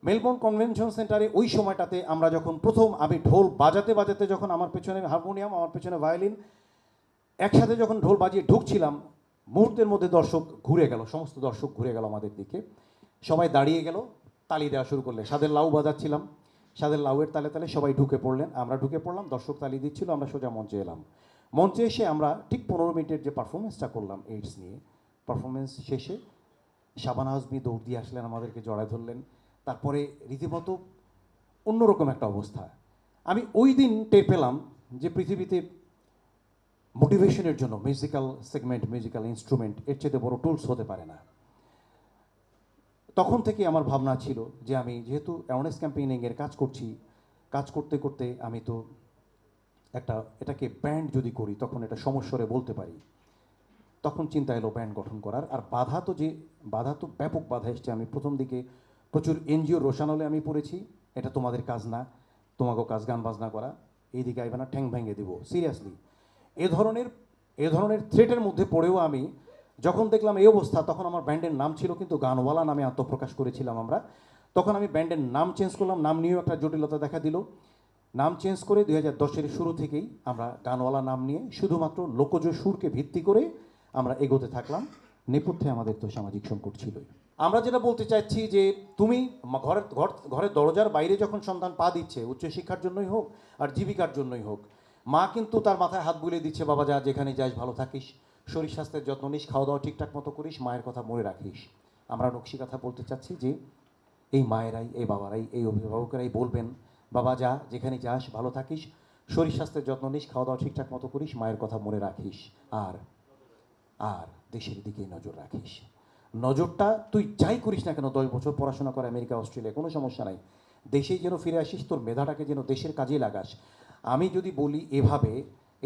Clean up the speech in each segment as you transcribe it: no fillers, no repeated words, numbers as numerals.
Melbourne convention সেন্টারে ওই সময়টাতে আমরা যখন প্রথম আমি ঢোল বাজাতে বাজাতে যখন আমার পেছনে হারমোনিয়াম আমার পেছনে ভায়োলিন একসাথে যখন ঢোল বাজিয়ে ঢুকছিলাম, মুহূর্তের মধ্যে দর্শক ঘুরে গেল, সমস্ত দর্শক ঘুরে গেল আমাদের দিকে, সবাই দাঁড়িয়ে গেল, তালি দেওয়া শুরু করলেন। সাদের লাউ বাজাচ্ছিলাম, সাদের লাউয়ের তালে তালে সবাই ঢুকে পড়লেন, আমরা ঢুকে পড়লাম, দর্শক তালি দিচ্ছিল, আমরা সোজা মঞ্চে এলাম। মঞ্চে এসে আমরা ঠিক 15 মিনিটের যে পারফরমেন্সটা করলাম এইডস নিয়ে, পারফরমেন্স শেষে শাবানা আজমি দৌড় দিয়ে আসলেন, আমাদেরকে জড়ায় ধরলেন। তারপরে রীতিমতো অন্যরকম একটা অবস্থা। আমি ওই দিন টের পেলাম যে পৃথিবীতে মোটিভেশনের জন্য মিউজিক্যাল সেগমেন্ট, মিউজিক্যাল ইনস্ট্রুমেন্ট এর চেয়ে বড় টুলস হতে পারে না। তখন থেকে আমার ভাবনা ছিল যে আমি যেহেতু অ্যাওয়ারনেস ক্যাম্পেইনিংয়ের কাজ করছি, কাজ করতে করতে আমি তো এটাকে ব্যান্ড যদি করি তখন এটা সমস্বরে বলতে পারি। তখন চিন্তা এলো ব্যান্ড গঠন করার। আর বাধা তো ব্যাপক বাধা এসছে। আমি প্রথম দিকে প্রচুর এনজিও রোশানলে আমি পড়েছি, এটা তোমাদের কাজ না, তোমাকেও কাজ গান বাজনা করা, এইদিকে আইবে না, ঠ্যাং ভেঙে দেবো, সিরিয়াসলি এ ধরনের থ্রেটের মধ্যে পড়েও আমি যখন দেখলাম এই অবস্থা, তখন আমার ব্যান্ডের নাম ছিল কিন্তু গানওয়ালা নামে আত্মপ্রকাশ করেছিলাম আমরা। তখন আমি ব্যান্ডের নাম চেঞ্জ করলাম, নাম নিয়েও একটা জটিলতা দেখা দিল। নাম চেঞ্জ করে 2010-এর শুরু থেকেই আমরা গানওয়ালা নাম নিয়ে শুধুমাত্র লোকজ সুরকে ভিত্তি করে আমরা এগোতে থাকলাম। নেপথ্যে আমাদের তো সামাজিক সংকট ছিলই। আমরা যেটা বলতে চাচ্ছি যে তুমি ঘরের দরজার বাইরে যখন সন্তান পা দিচ্ছে, উচ্চশিক্ষার জন্যই হোক আর জীবিকার জন্যই হোক, মা কিন্তু তার মাথায় হাত বুলিয়ে দিচ্ছে, বাবা যা, যেখানে যাস ভালো থাকিস, শরীর স্বাস্থ্যের যত্ন নিস, খাওয়া দাওয়া ঠিকঠাক মতো করিস, মায়ের কথা মনে রাখিস। আমরা নকশি কথা বলতে চাচ্ছি যে এই মায়েরাই, এই বাবারাই, এই অভিভাবকেরাই বলবেন, বাবা যা, যেখানে যাস ভালো থাকিস, শরীর স্বাস্থ্যের যত্ন নিস, খাওয়া দাওয়া ঠিকঠাক মতো করিস, মায়ের কথা মনে রাখিস, আর আর দেশের দিকেই নজর রাখিস। নজরটা তুই যাই করিস না কেন, 10 বছর পড়াশোনা করে আমেরিকা অস্ট্রেলিয়া, কোনো সমস্যা নাই, দেশেই যেন ফিরে আসিস, তোর মেধাটাকে যেন দেশের কাজে লাগাস। আমি যদি বলি এভাবে,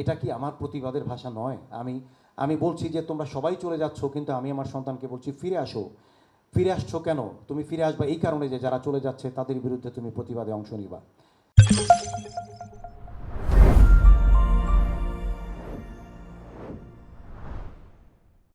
এটা কি আমার প্রতিবাদের ভাষা নয়? আমি বলছি যে তোমরা সবাই চলে যাচ্ছ, কিন্তু আমি আমার সন্তানকে বলছি ফিরে আসো। ফিরে আসছো কেন? তুমি ফিরে আসবা এই কারণে যে যারা চলে যাচ্ছে তাদের বিরুদ্ধে তুমি প্রতিবাদে অংশ নিবা।